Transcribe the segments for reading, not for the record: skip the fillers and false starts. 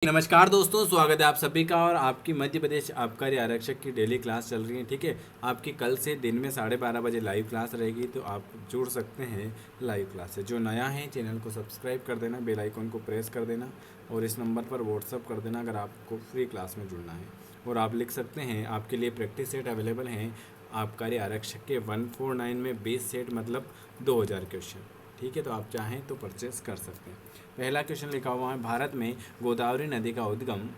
नमस्कार दोस्तों, स्वागत है आप सभी का। और आपकी मध्य प्रदेश आबकारी आरक्षक की डेली क्लास चल रही है। ठीक है, आपकी कल से दिन में 12:30 बजे लाइव क्लास रहेगी, तो आप जुड़ सकते हैं लाइव क्लास से। जो नया है चैनल को सब्सक्राइब कर देना, बेल आइकन को प्रेस कर देना और इस नंबर पर व्हाट्सअप कर देना अगर आपको फ्री क्लास में जुड़ना है। और आप लिख सकते हैं, आपके लिए प्रैक्टिस सेट अवेलेबल हैं आबकारी आरक्षक के 149 में 20 सेट, मतलब 2000 क्वेश्चन। ठीक है, तो आप चाहें तो परचेस कर सकते हैं। पहला क्वेश्चन लिखा हुआ है, भारत में गोदावरी नदी का उद्गम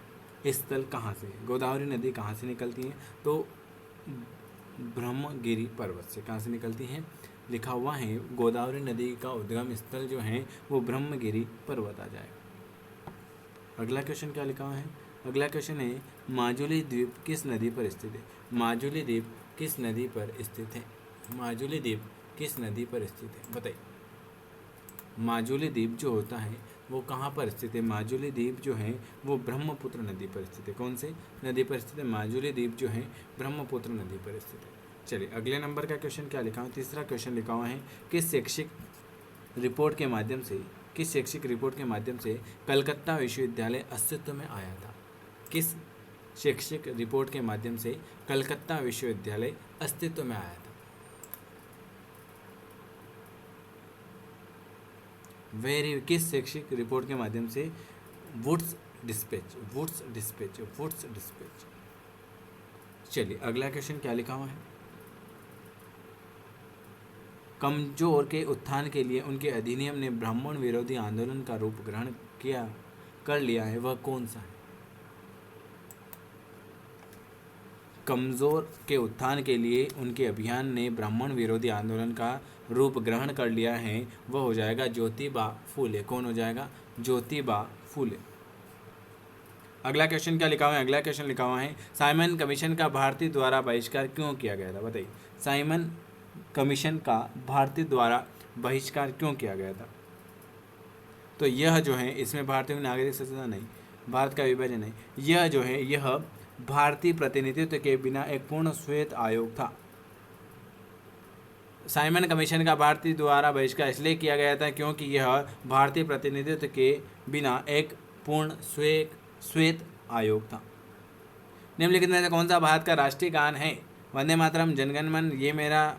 स्थल कहाँ से? गोदावरी नदी कहाँ से निकलती है? तो ब्रह्मगिरी पर्वत से। कहाँ से निकलती है? लिखा हुआ है गोदावरी नदी का उद्गम स्थल जो है वो ब्रह्मगिरी पर्वत आ जाएगा। अगला क्वेश्चन क्या लिखा हुआ है? अगला क्वेश्चन है, माजुली द्वीप किस नदी पर स्थित है? माजुली द्वीप किस नदी पर स्थित है? माजुली द्वीप किस नदी पर स्थित है, बताइए। माजुली द्वीप जो होता है वो कहाँ पर स्थित है? माजुली द्वीप जो है वो ब्रह्मपुत्र नदी पर स्थित है। कौन से नदी पर स्थित है? माजुली द्वीप जो है ब्रह्मपुत्र नदी पर स्थित है। चलिए अगले नंबर का क्वेश्चन क्या लिखा हुआ? तीसरा क्वेश्चन लिखा हुआ है, किस शैक्षिक रिपोर्ट के माध्यम से कलकत्ता विश्वविद्यालय अस्तित्व में आया था? किस शैक्षिक रिपोर्ट के माध्यम से कलकत्ता विश्वविद्यालय अस्तित्व में आया था? किस शैक्षिक रिपोर्ट के माध्यम से? Woods dispatch. चलिए अगला क्वेश्चन क्या लिखा हुआ है? कमजोर के उत्थान के लिए उनके अधिनियम ने ब्राह्मण विरोधी आंदोलन का रूप ग्रहण कर लिया है, वह कौन सा है? कमजोर के उत्थान के लिए उनके अभियान ने ब्राह्मण विरोधी आंदोलन का रूप ग्रहण कर लिया है, वह हो जाएगा ज्योतिबा फूले। कौन हो जाएगा? ज्योतिबा फूले। अगला क्वेश्चन क्या लिखा हुआ है? अगला क्वेश्चन लिखा हुआ है, साइमन कमीशन का भारतीय द्वारा बहिष्कार क्यों किया गया था? बताइए, साइमन कमीशन का भारतीय द्वारा बहिष्कार क्यों किया गया था? तो यह जो है, इसमें भारतीय नागरिक संस्था नहीं, भारत का विभाजन नहीं, यह जो है यह भारतीय प्रतिनिधित्व के बिना एक पूर्ण श्वेत आयोग था। साइमन कमीशन का भारतीय द्वारा बहिष्कार इसलिए किया गया था क्योंकि यह भारतीय प्रतिनिधित्व के बिना एक पूर्ण श्वेत आयोग था। निम्नलिखित में से कौन सा भारत का राष्ट्रीय गान है? वंदे मातरम, जनगण मन, ये मेरा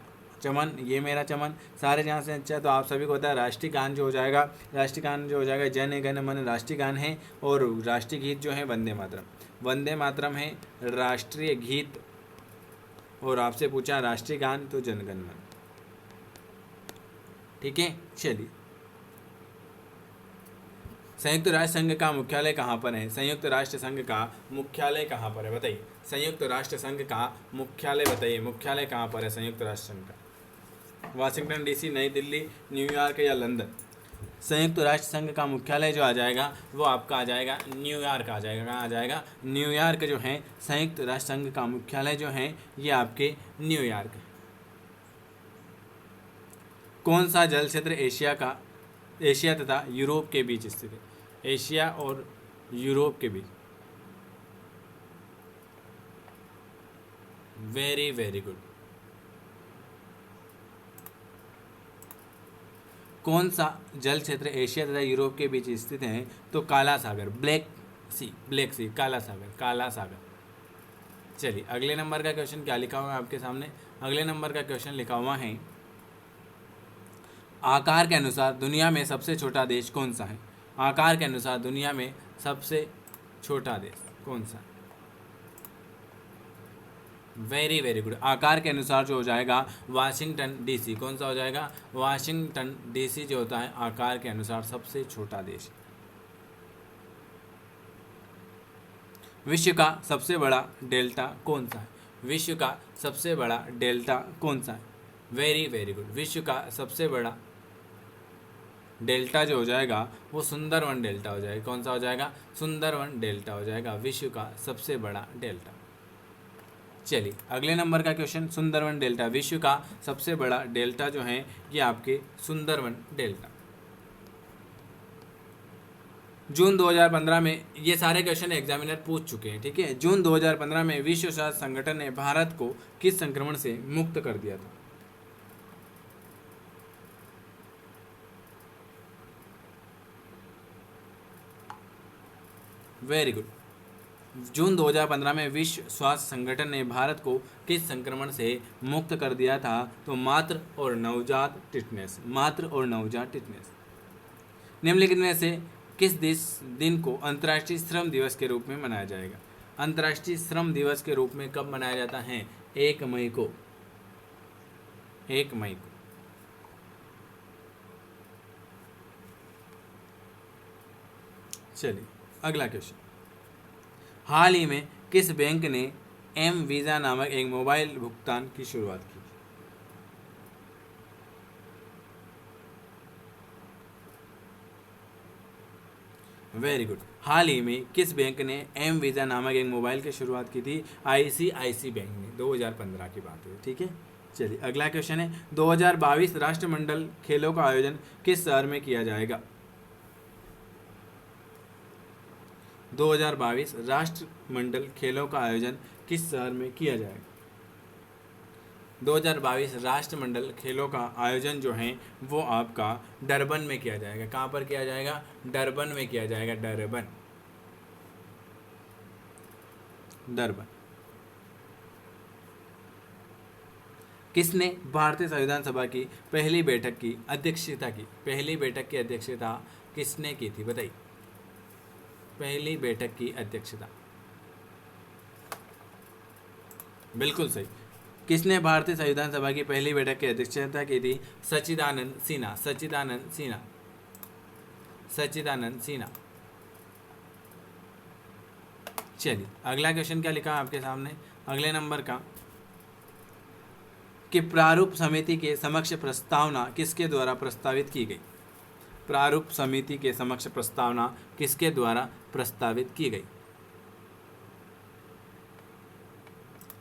चमन, सारे जहाँ से अच्छा। तो आप सभी को पता है राष्ट्रीय गान जो हो जाएगा जन गण मन राष्ट्रीय गान है। और राष्ट्रीय गीत जो है वंदे मातरम है राष्ट्रीय गीत। और आपसे पूछा राष्ट्रीय गान तो जनगण मन। ठीक है, चलिए संयुक्त राष्ट्र संघ का मुख्यालय कहाँ पर है? संयुक्त राष्ट्र संघ का मुख्यालय कहाँ पर है, बताइए। संयुक्त राष्ट्र संघ का मुख्यालय बताइए, मुख्यालय कहाँ पर है संयुक्त राष्ट्र संघ का? वाशिंगटन डीसी, नई दिल्ली, न्यूयॉर्क या लंदन? संयुक्त राष्ट्र संघ का मुख्यालय जो आ जाएगा वो आपका आ जाएगा न्यूयॉर्क आ जाएगा। कहाँ आ जाएगा? न्यूयॉर्क जो है संयुक्त राष्ट्र संघ का मुख्यालय जो है ये आपके न्यूयॉर्क है। कौन सा जल क्षेत्र एशिया तथा यूरोप के बीच स्थित है? एशिया और यूरोप के बीच। Very very good. कौन सा जल क्षेत्र एशिया तथा यूरोप के बीच स्थित है? तो काला सागर, ब्लैक सी, काला सागर। चलिए अगले नंबर का क्वेश्चन क्या लिखा हुआ है आपके सामने? अगले नंबर का क्वेश्चन लिखा हुआ है, आकार के अनुसार दुनिया में सबसे छोटा देश कौन सा है? आकार के अनुसार दुनिया में सबसे छोटा देश कौन सा है? Very very good. आकार के अनुसार जो हो जाएगा वाशिंगटन डीसी। कौन सा हो जाएगा? वाशिंगटन डीसी जो होता है आकार के अनुसार सबसे छोटा देश। विश्व का सबसे बड़ा डेल्टा कौन सा है? विश्व का सबसे बड़ा डेल्टा कौन सा है? Very very good. विश्व का सबसे बड़ा डेल्टा जो हो जाएगा वो सुंदरवन डेल्टा हो जाएगा। कौन सा हो जाएगा? सुंदरवन डेल्टा हो जाएगा विश्व का सबसे बड़ा डेल्टा। चलिए अगले नंबर का क्वेश्चन, सुंदरवन डेल्टा, विश्व का सबसे बड़ा डेल्टा जो है ये आपके सुंदरवन डेल्टा। जून 2015 में ये सारे क्वेश्चन एग्जामिनर पूछ चुके हैं। ठीक है, जून 2015 में विश्व स्वास्थ्य संगठन ने भारत को किस संक्रमण से मुक्त कर दिया था? Very good. जून 2015 में विश्व स्वास्थ्य संगठन ने भारत को किस संक्रमण से मुक्त कर दिया था? तो मातृ और नवजात टिटनेस, मातृ और नवजात टिटनेस। निम्नलिखित में से किस दिन को अंतर्राष्ट्रीय श्रम दिवस के रूप में मनाया जाएगा? अंतर्राष्ट्रीय श्रम दिवस के रूप में कब मनाया जाता है? 1 मई को, 1 मई को। चलिए अगला क्वेश्चन। हाल ही में किस बैंक ने एम वीज़ा नामक एक मोबाइल भुगतान की शुरुआत की? Very good. हाल ही में किस बैंक ने एम वीज़ा नामक एक मोबाइल की शुरुआत की थी? आईसीआईसी बैंक ने, 2015 की बात है, ठीक है। चलिए अगला क्वेश्चन है, 2022 राष्ट्रमंडल खेलों का आयोजन किस शहर में किया जाएगा? 2022 राष्ट्रमंडल खेलों का आयोजन किस शहर में किया जाएगा? 2022 राष्ट्रमंडल खेलों का आयोजन जो है वो आपका डरबन में किया जाएगा। कहाँ पर किया जाएगा? डरबन में किया जाएगा, डरबन, डरबन। किसने भारतीय संविधान सभा की पहली बैठक की अध्यक्षता की? पहली बैठक की अध्यक्षता किसने की थी? बताइए। पहली बैठक की अध्यक्षता, बिल्कुल सही। किसने भारतीय संविधान सभा की पहली बैठक की अध्यक्षता की थी? सच्चिदानंद सिन्हा, सच्चिदानंद सिन्हा, सच्चिदानंद सिन्हा। चलिए अगला क्वेश्चन क्या लिखा है आपके सामने, अगले नंबर का, कि प्रारूप समिति के समक्ष प्रस्तावना किसके द्वारा प्रस्तावित की गई? प्रारूप समिति के समक्ष प्रस्तावना किसके द्वारा प्रस्तावित की गई?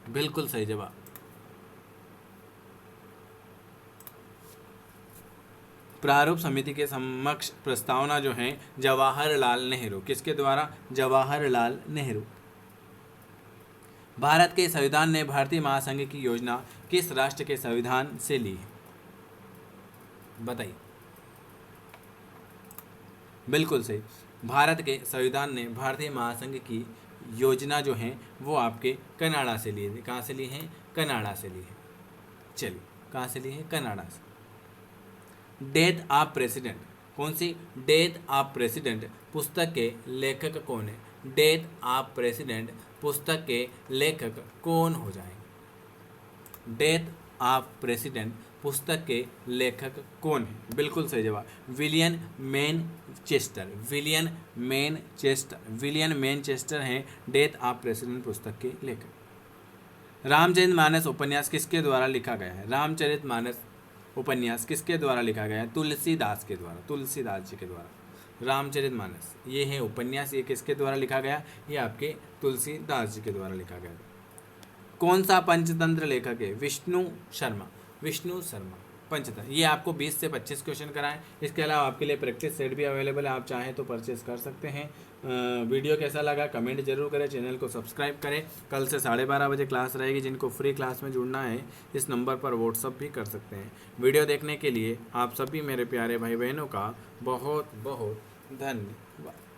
बिल्कुल सही जवाब। प्रारूप समिति के समक्ष प्रस्तावना जो है जवाहरलाल नेहरू, किसके द्वारा? जवाहरलाल नेहरू। भारत के संविधान ने भारतीय महासंघ की योजना किस राष्ट्र के संविधान से ली है? बताइए। बिल्कुल सही। भारत के संविधान ने भारतीय महासंघ की योजना जो है वो आपके कनाडा से ली है। कहाँ से ली है? कनाडा से ली है। चलिए कहाँ से ली है? कनाडा से। डेथ ऑफ प्रेसिडेंट, कौन सी? डेथ ऑफ प्रेसिडेंट पुस्तक के लेखक कौन है? डेथ ऑफ प्रेसिडेंट पुस्तक के लेखक कौन हो जाएंगे? डेथ ऑफ प्रेसिडेंट पुस्तक के लेखक कौन है? बिल्कुल सही जवाब, William Manchester, William Manchester, William Manchester हैं डेथ ऑफ प्रेसिडेंट पुस्तक के लेखक। रामचरितमानस उपन्यास किसके द्वारा लिखा गया है? रामचरितमानस उपन्यास किसके द्वारा लिखा गया है? तुलसीदास के द्वारा, तुलसीदास जी के द्वारा। रामचरितमानस ये है उपन्यास, ये किसके द्वारा लिखा गया? ये आपके तुलसीदास जी के द्वारा लिखा गया। कौन सा पंचतंत्र लेखक है? विष्णु शर्मा, विष्णु शर्मा पंचतंत्र। ये आपको 20 से 25 क्वेश्चन कराएं। इसके अलावा आपके लिए प्रैक्टिस सेट भी अवेलेबल है, आप चाहें तो परचेस कर सकते हैं। वीडियो कैसा लगा कमेंट जरूर करें, चैनल को सब्सक्राइब करें। कल से 12:30 बजे क्लास रहेगी, जिनको फ्री क्लास में जुड़ना है इस नंबर पर व्हाट्सअप भी कर सकते हैं। वीडियो देखने के लिए आप सभी मेरे प्यारे भाई बहनों का बहुत बहुत धन्यवाद।